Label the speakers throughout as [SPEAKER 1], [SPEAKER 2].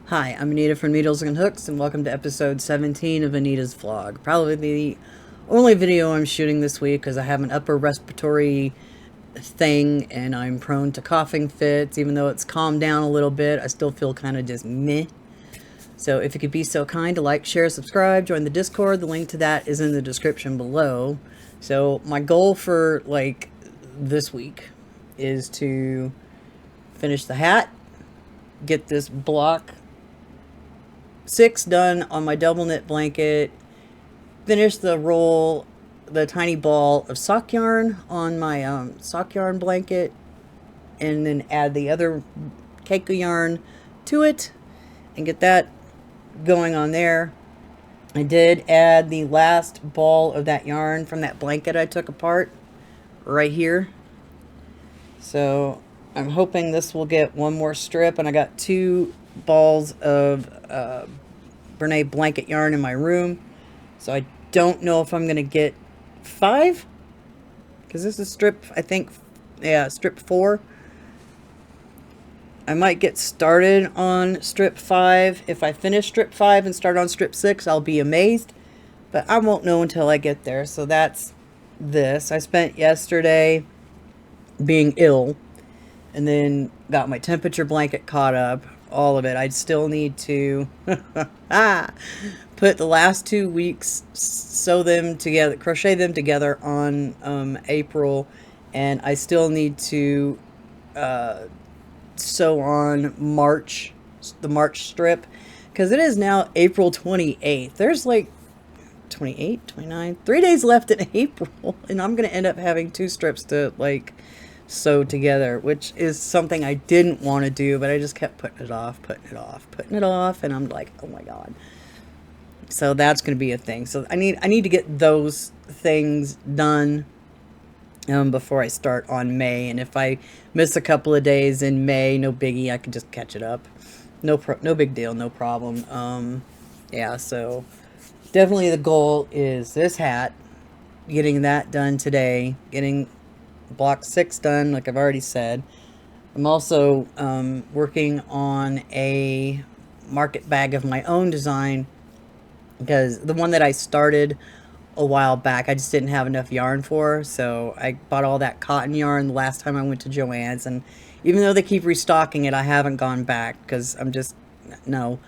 [SPEAKER 1] Hi, I'm Anita from Needles and Hooks, and welcome to episode 17 of Anita's vlog. Probably the only video I'm shooting this week because I have an upper respiratory thing and I'm prone to coughing fits. Even though it's calmed down a little bit, I still feel kind of just meh. So if you could be so kind to like, share, subscribe, join the Discord. The link to that is in the description below. So my goal for this week is to finish the hat, get this block 6 done on my double knit blanket, finish the roll, the tiny ball of sock yarn on my sock yarn blanket, and then add the other cake of yarn to it and get that going on there. I did add the last ball of that yarn from that blanket I took apart right here. So I'm hoping this will get one more strip, and I got 2 balls of Brene blanket yarn in my room. So I don't know if I'm going to get 5, because this is strip, I think, yeah, strip 4. I might get started on strip 5. If I finish strip 5 and start on strip 6, I'll be amazed. But I won't know until I get there. So that's this. I spent yesterday being ill, and then got my temperature blanket caught up, all of it. I'd still need to put the last 2 weeks, sew them together, crochet them together on April, and I still need to sew on March, the March strip, because it is now April 28th. There's like 28, 29, 3 days left in April, and I'm going to end up having 2 strips to sew together, which is something I didn't want to do, but I just kept putting it off, and I'm like, oh my god. So that's going to be a thing. So I need to get those things done before I start on May. And if I miss a couple of days in May, no biggie, I can just catch it up. No big deal, no problem. Yeah, so definitely the goal is this hat, getting that done today, getting block 6 done, like I've already said. I'm also working on a market bag of my own design, because the one that I started a while back, I just didn't have enough yarn for. So I bought all that cotton yarn the last time I went to Joann's, and even though they keep restocking it, I haven't gone back because I'm going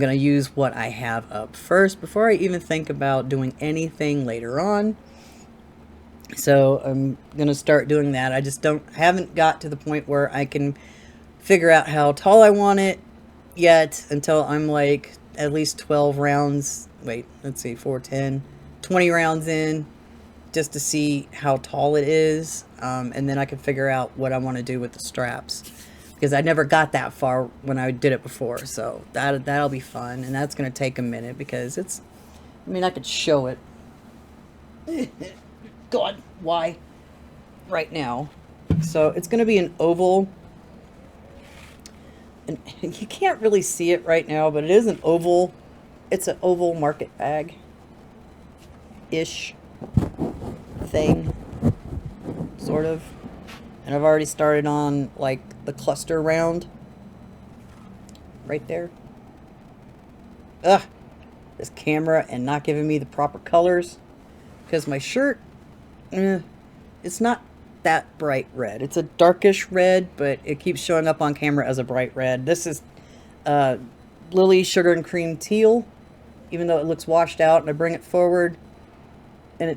[SPEAKER 1] to use what I have up first before I even think about doing anything later on. So I'm going to start doing that. I just haven't got to the point where I can figure out how tall I want it yet, until I'm like at least 12 rounds. Wait, let's see, 4, 10, 20 rounds in, just to see how tall it is. And then I can figure out what I want to do with the straps, because I never got that far when I did it before. So that'll be fun. And that's going to take a minute, because I could show it. God, why? Right now. So it's going to be an oval. And you can't really see it right now, but it is an oval. It's an oval market bag-ish thing. Sort of. And I've already started on, like, the cluster round. Right there. Ugh. This camera and not giving me the proper colors. Because my shirt, it's not that bright red. It's a darkish red, but it keeps showing up on camera as a bright red. This is Lily Sugar and Cream Teal, even though it looks washed out, and I bring it forward, and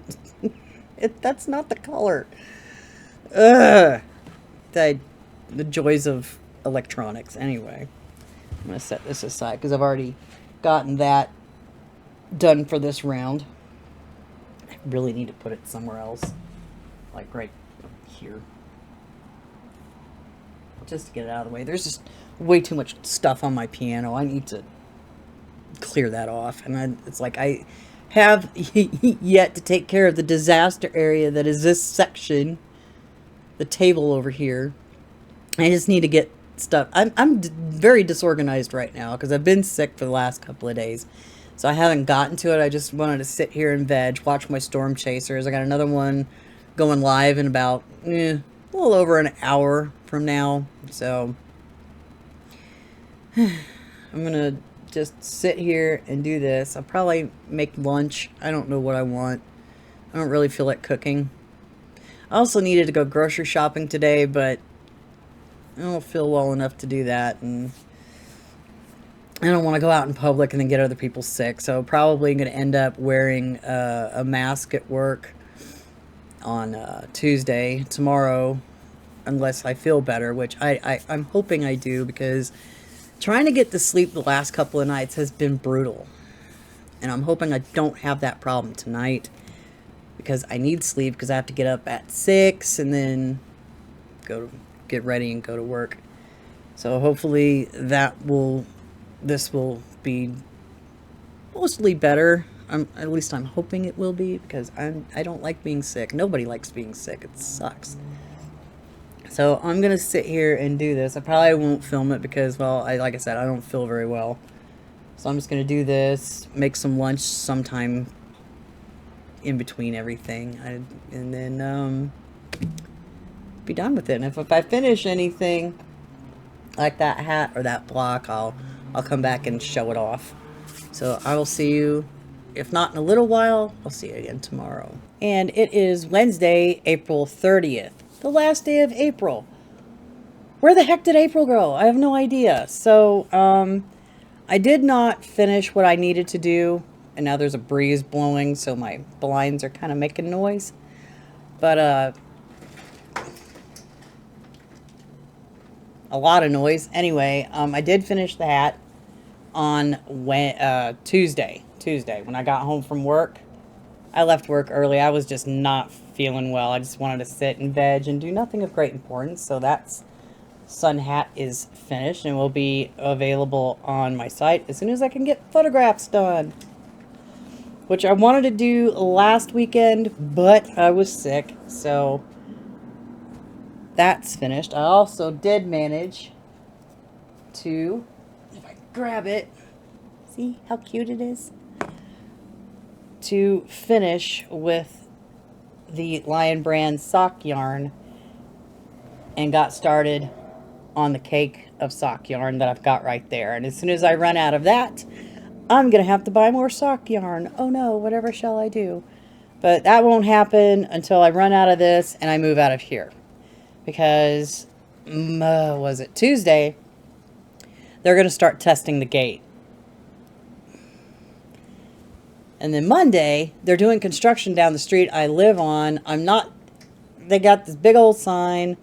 [SPEAKER 1] that's not the color. Ugh. The joys of electronics. Anyway, I'm going to set this aside because I've already gotten that done for this round. I really need to put it somewhere else, like right here, just to get it out of the way. There's just way too much stuff on my piano. I need to clear that off, and it's like I have yet to take care of the disaster area that is this section, the table over here. I just need to get stuff. I'm very disorganized right now because I've been sick for the last couple of days. So I haven't gotten to it. I just wanted to sit here and veg, watch my Storm Chasers. I got another one going live in about a little over an hour from now. So I'm gonna just sit here and do this. I'll probably make lunch. I don't know what I want. I don't really feel like cooking. I also needed to go grocery shopping today, but I don't feel well enough to do that, and I don't want to go out in public and then get other people sick. So probably going to end up wearing a mask at work on Tuesday, tomorrow, unless I feel better, which I'm hoping I do, because trying to get to sleep the last couple of nights has been brutal. And I'm hoping I don't have that problem tonight, because I need sleep, because I have to get up at 6 and then get ready and go to work. So hopefully this will be mostly better. At least I'm hoping it will be, because I don't like being sick. Nobody likes being sick. It sucks. So I'm gonna sit here and do this. I probably won't film it because, well, like I said, I don't feel very well. So I'm just gonna do this, make some lunch sometime in between everything, and then be done with it. And if I finish anything like that hat or that block, I'll come back and show it off. So I will see you, if not in a little while, I'll see you again tomorrow. And it is Wednesday, April 30th, the last day of April. Where the heck did April go? I have no idea. So I did not finish what I needed to do, and now there's a breeze blowing, so my blinds are kind of making noise. But a lot of noise. Anyway, I did finish the hat on Tuesday when I got home from work. I left work early. I was just not feeling well. I just wanted to sit and veg and do nothing of great importance. So that's sun hat is finished and will be available on my site as soon as I can get photographs done, which I wanted to do last weekend, but I was sick, so that's finished. I also did manage to, if I grab it, see how cute it is, to finish with the Lion Brand sock yarn, and got started on the cake of sock yarn that I've got right there. And as soon as I run out of that, I'm gonna have to buy more sock yarn. Oh no, whatever shall I do? But that won't happen until I run out of this and I move out of here, because was it Tuesday, they're going to start testing the gate. And then Monday, they're doing construction down the street I live on. They got this big old sign,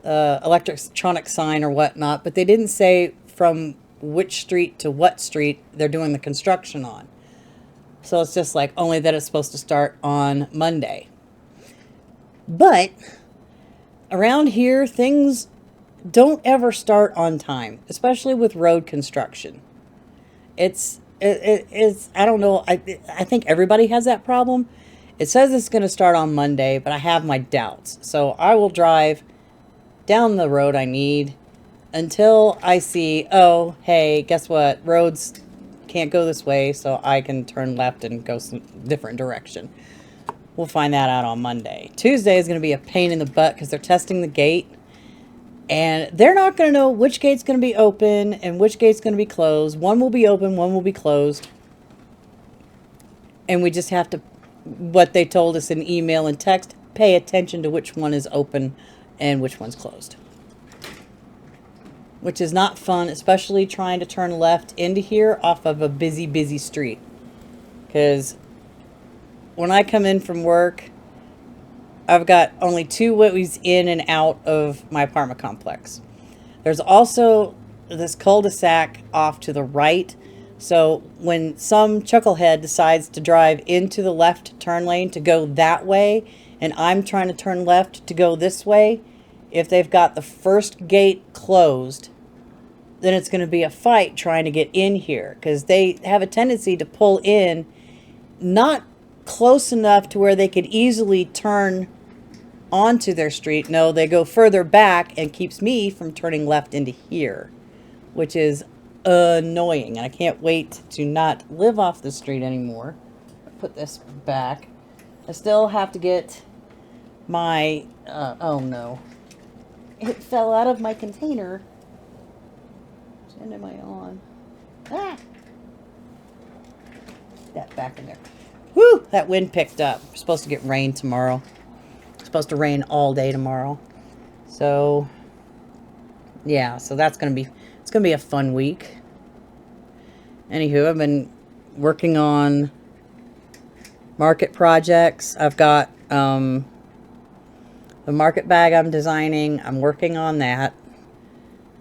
[SPEAKER 1] electronic sign or whatnot, but they didn't say from which street to what street they're doing the construction on. So it's just like only that it's supposed to start on Monday. But around here, things don't ever start on time, especially with road construction. It's I don't know, I think everybody has that problem. It says it's going to start on Monday, but I have my doubts. So I will drive down the road I need until I see, oh, hey, guess what? Roads can't go this way, so I can turn left and go some different direction. We'll find that out on Monday. Tuesday is going to be a pain in the butt because they're testing the gate, and they're not going to know which gate's going to be open and which gate's going to be closed. One will be open, one will be closed. And we just have to, what they told us in email and text, pay attention to which one is open and which one's closed. Which is not fun, especially trying to turn left into here off of a busy, busy street. Because when I come in from work, I've got only two ways in and out of my apartment complex. There's also this cul-de-sac off to the right. So when some chucklehead decides to drive into the left turn lane to go that way, and I'm trying to turn left to go this way, if they've got the first gate closed, then it's going to be a fight trying to get in here, because they have a tendency to pull in not close enough to where they could easily turn onto their street. No, they go further back and keeps me from turning left into here, which is annoying. And I can't wait to not live off the street anymore. Put this back. I still have to get my, oh no. It fell out of my container. Which end am I on? Ah, that back in there. Woo! That wind picked up. We're supposed to get rain tomorrow. It's supposed to rain all day tomorrow. So, yeah. So that's gonna be. It's gonna be a fun week. Anywho, I've been working on market projects. I've got the market bag I'm designing. I'm working on that.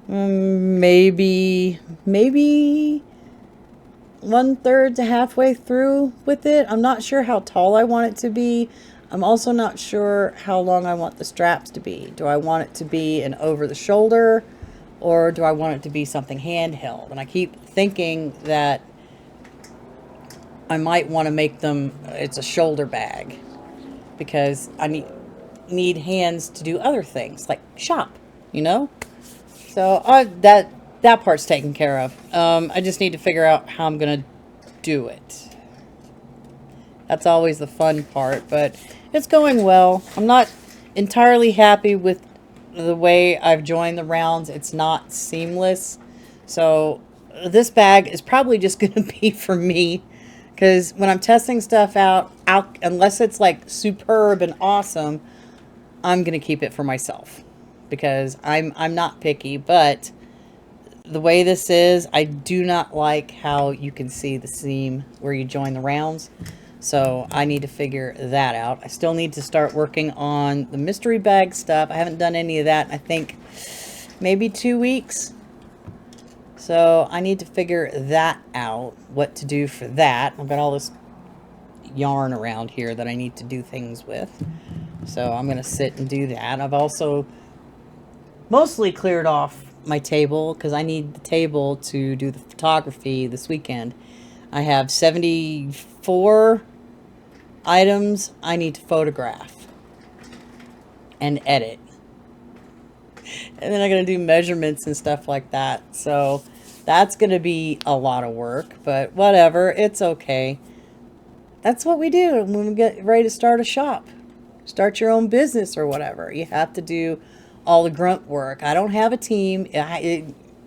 [SPEAKER 1] Maybe 1/3 to halfway through with it. I'm not sure how tall I want it to be. I'm also not sure how long I want the straps to be. Do I want it to be an over the shoulder, or do I want it to be something handheld? And I keep thinking that I might want to make them, it's a shoulder bag, because I need hands to do other things like shop, you know? So that part's taken care of. I just need to figure out how I'm going to do it. That's always the fun part, but it's going well. I'm not entirely happy with the way I've joined the rounds. It's not seamless. So this bag is probably just going to be for me, because when I'm testing stuff out, unless it's like superb and awesome, I'm going to keep it for myself, because I'm not picky. But the way this is, I do not like how you can see the seam where you join the rounds. So I need to figure that out. I still need to start working on the mystery bag stuff. I haven't done any of that in, I think, maybe 2 weeks. So I need to figure that out, what to do for that. I've got all this yarn around here that I need to do things with. So I'm going to sit and do that. I've also mostly cleared off my table, because I need the table to do the photography this weekend. I have 74 items I need to photograph and edit. And then I'm going to do measurements and stuff like that. So that's going to be a lot of work, but whatever. It's okay. That's what we do when we get ready to start a shop. Start your own business or whatever. You have to do all the grunt work. I don't have a team.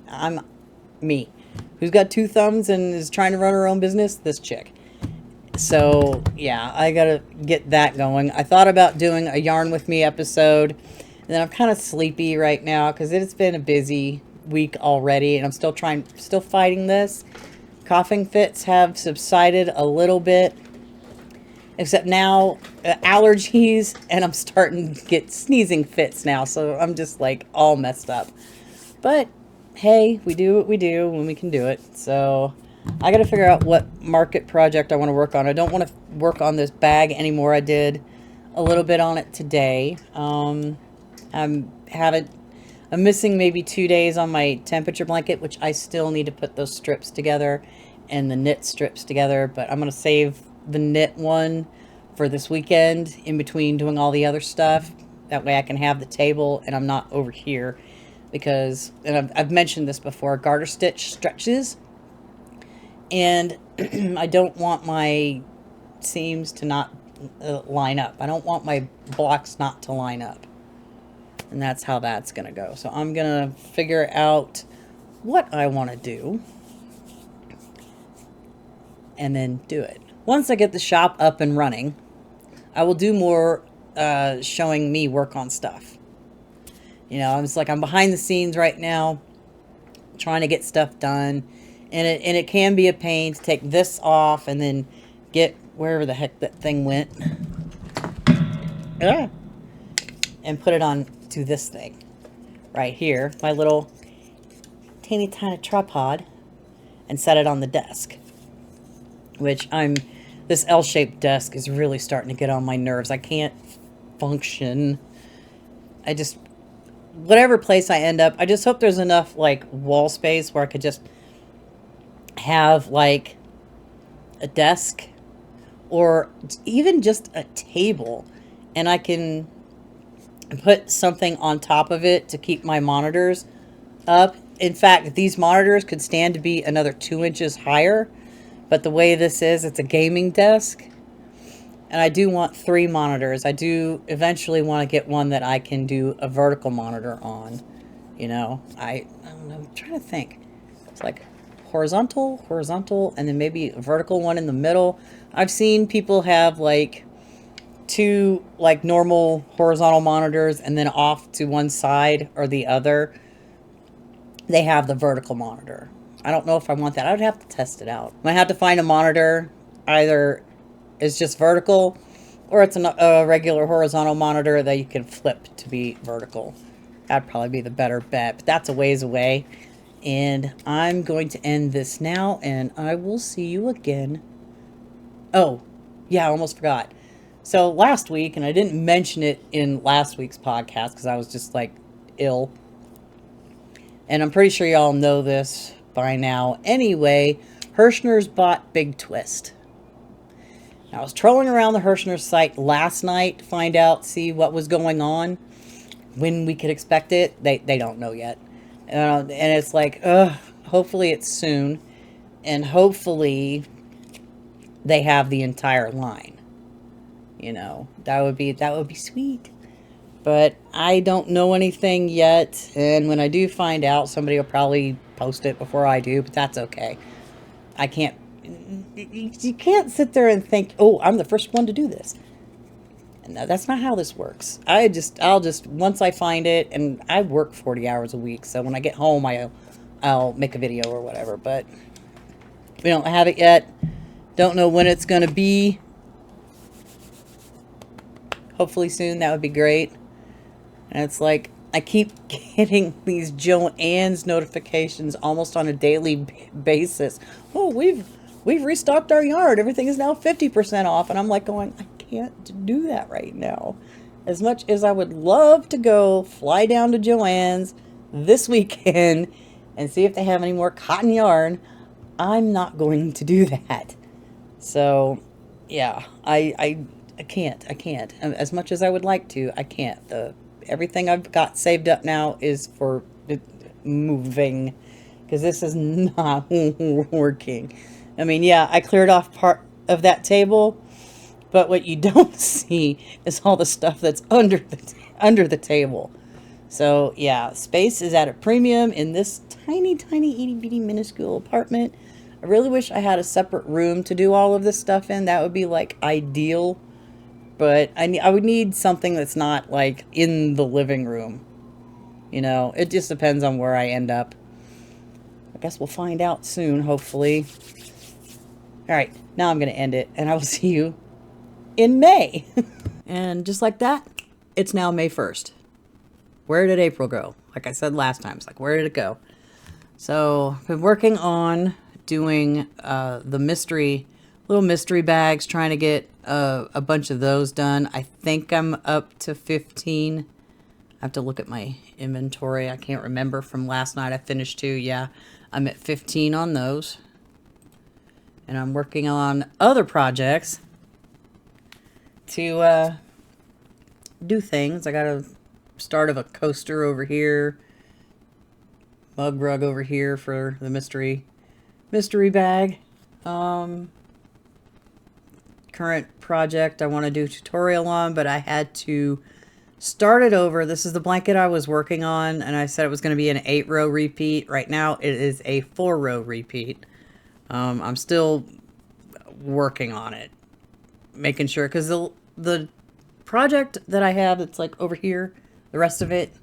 [SPEAKER 1] I'm me. Who's got 2 thumbs and is trying to run her own business? This chick. So, yeah, I got to get that going. I thought about doing a Yarn With Me episode, and then I'm kind of sleepy right now because it's been a busy week already, and I'm still fighting this. Coughing fits have subsided a little bit, except now allergies, and I'm starting to get sneezing fits now, so I'm just like all messed up. But hey, we do what we do when we can do it. So I got to figure out what market project I want to work on. I don't want to work on this bag anymore. I did a little bit on it today. I'm missing maybe 2 days on my temperature blanket, which I still need to put those strips together and the knit strips together. But I'm going to save the knit one for this weekend in between doing all the other stuff. That way I can have the table and I'm not over here, because, and I've mentioned this before, garter stitch stretches, and I don't want my seams to not line up. I don't want my blocks not to line up, and that's how that's gonna go. So I'm gonna figure out what I want to do and then do it. Once I get the shop up and running, I will do more showing me work on stuff. You know, it's like I'm behind the scenes right now trying to get stuff done, and it can be a pain to take this off and then get wherever the heck that thing went and put it on to this thing right here, my little teeny tiny tripod, and set it on the desk, which this L-shaped desk is really starting to get on my nerves. I can't function. Whatever place I end up, I just hope there's enough like wall space where I could just have like a desk or even just a table, and I can put something on top of it to keep my monitors up. In fact, these monitors could stand to be another 2 inches higher, but the way this is, it's a gaming desk. And I do want 3 monitors. I do eventually want to get one that I can do a vertical monitor on. You know, I'm trying to think. It's like horizontal, and then maybe a vertical one in the middle. I've seen people have like two like normal horizontal monitors, and then off to one side or the other they have the vertical monitor. I don't know if I want that. I would have to test it out. I have to find a monitor either is just vertical or it's a regular horizontal monitor that you can flip to be vertical. That'd probably be the better bet, but that's a ways away. And I'm going to end this now, and I will see you again. Oh, yeah, I almost forgot. So last week, and I didn't mention it in last week's podcast because I was just like ill. And I'm pretty sure y'all know this by now. Anyway, Hirschner's bought Big Twist. I was trolling around the Hirschner site last night to find out, see what was going on, when we could expect it. They don't know yet. And it's like, hopefully it's soon. And hopefully they have the entire line. You know, that would be sweet. But I don't know anything yet. And when I do find out, somebody will probably post it before I do, but that's okay. You can't sit there and think, oh, I'm the first one to do this. No, that's not how this works. I'll just, once I find it, and I work 40 hours a week, so when I get home, I'll make a video or whatever, but we don't have it yet. Don't know when it's going to be. Hopefully soon, that would be great. And it's like, I keep getting these Joann's notifications almost on a daily basis. Oh, we've restocked our yard. Everything is now 50% off. And I'm like going, I can't do that right now. As much as I would love to go fly down to Joann's this weekend and see if they have any more cotton yarn, I'm not going to do that. So, yeah, I can't. As much as I would like to, I can't. Everything I've got saved up now is for moving, because this is not working. I mean, yeah, I cleared off part of that table, but what you don't see is all the stuff that's under the table. So yeah, space is at a premium in this tiny itty bitty minuscule apartment. I really wish I had a separate room to do all of this stuff in. That would be like ideal. But I would need something that's not like in the living room. You know, it just depends on where I end up. I guess we'll find out soon, hopefully. All right, now I'm going to end it, and I will see you in May. And just like that, it's now May 1st. Where did April go? Like I said last time, it's like, where did it go? So I've been working on doing the little mystery bags, trying to get a bunch of those done. I think I'm up to 15. I have to look at my inventory. I can't remember from last night. I finished 2. Yeah, I'm at 15 on those. And I'm working on other projects to do things. I got a start of a coaster over here. Mug rug over here for the mystery bag. Current project I want to do a tutorial on, but I had to start it over. This is the blanket I was working on, and I said it was going to be an 8-row repeat. Right now it is a 4-row repeat. I'm still working on it, making sure, because the project that I have that's like over here, the rest of it,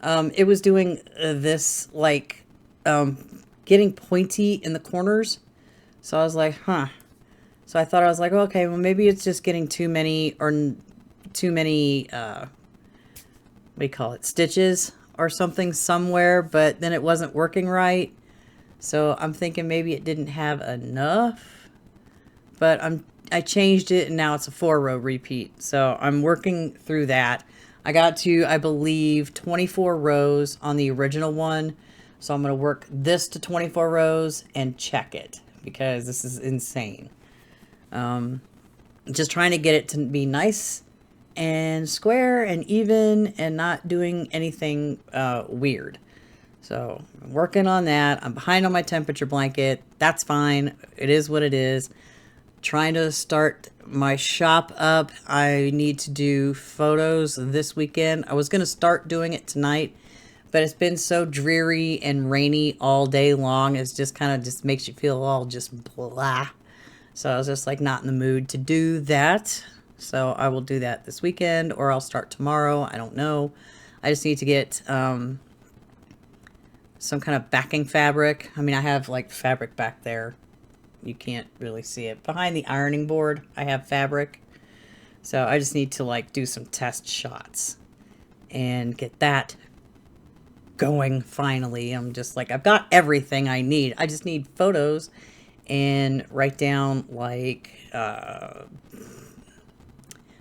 [SPEAKER 1] it was doing this like getting pointy in the corners. So I was like, huh. So I thought, I was like, okay, well, maybe it's just getting too many, what do you call it, stitches or something somewhere, but then it wasn't working right. So I'm thinking maybe it didn't have enough, but I changed it, and now it's a 4-row repeat. So I'm working through that. I got to, I believe, 24 rows on the original one. So I'm going to work this to 24 rows and check it, because this is insane. Just trying to get it to be nice and square and even and not doing anything weird. So I'm working on that. I'm behind on my temperature blanket. That's fine. It is what it is. Trying to start my shop up. I need to do photos this weekend. I was going to start doing it tonight, But it's been so dreary and rainy all day long. It's just kind of just makes you feel all just blah. So I was just like not in the mood to do that. So I will do that this weekend, or I'll start tomorrow. I don't know. I just need to get some kind of backing fabric. I mean, I have like fabric back there. You can't really see it. Behind the ironing board, I have fabric. So I just need to like do some test shots and get that going finally. I'm just like, I've got everything I need. I just need photos and write down like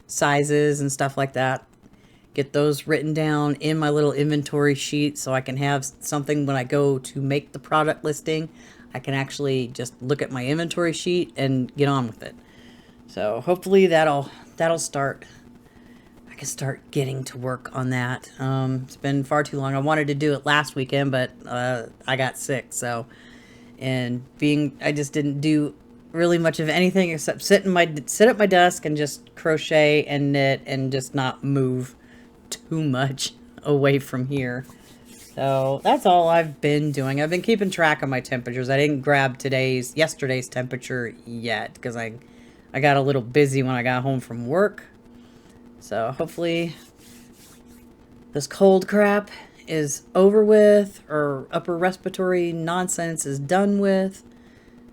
[SPEAKER 1] sizes and stuff like that. Get those written down in my little inventory sheet so I can have something when I go to make the product listing. I can actually just look at my inventory sheet and get on with it. So hopefully that'll start. I can start getting to work on that. It's been far too long. I wanted to do it last weekend, but I got sick. So, I just didn't do really much of anything except sit at my desk and just crochet and knit and just not move too much away from here. So that's all I've been doing. I've been keeping track of my temperatures. I didn't grab yesterday's temperature yet because I got a little busy when I got home from work. So hopefully this cold crap is over with, or upper respiratory nonsense is done with.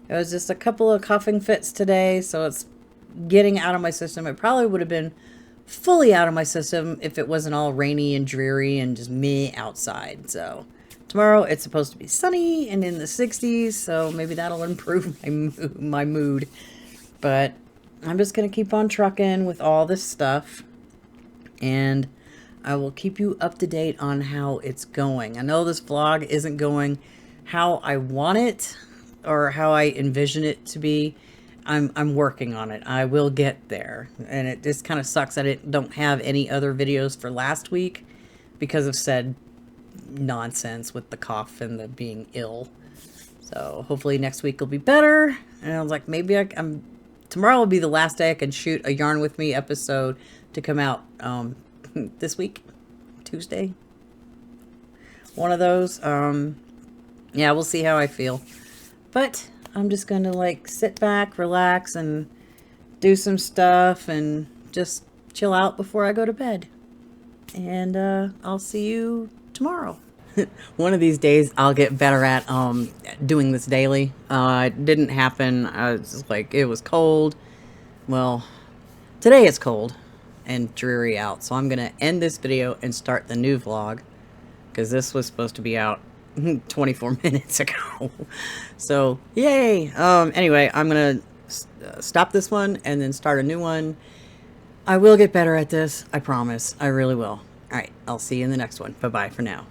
[SPEAKER 1] It was just a couple of coughing fits today, so it's getting out of my system. It probably would have been fully out of my system if it wasn't all rainy and dreary and just me outside. So tomorrow it's supposed to be sunny and in the 60s, so maybe that'll improve my mood. But I'm just going to keep on trucking with all this stuff, and I will keep you up to date on how it's going. I know this vlog isn't going how I want it or how I envision it to be. I'm working on it. I will get there. And it just kind of sucks that I don't have any other videos for last week because of said nonsense with the cough and the being ill. So hopefully next week will be better. And I was like, maybe tomorrow will be the last day I can shoot a Yarn With Me episode to come out this week, Tuesday. One of those. Yeah, we'll see how I feel. But I'm just going to like sit back, relax, and do some stuff and just chill out before I go to bed. And I'll see you tomorrow. One of these days I'll get better at doing this daily. It didn't happen. I was just like, it was cold. Well, today it's cold and dreary out. So I'm going to end this video and start the new vlog, because this was supposed to be out 24 minutes ago. So yay. Anyway, I'm gonna stop this one and then start a new one. I will get better at this, I promise. I really will. All right, I'll see you in the next one. Bye bye for now.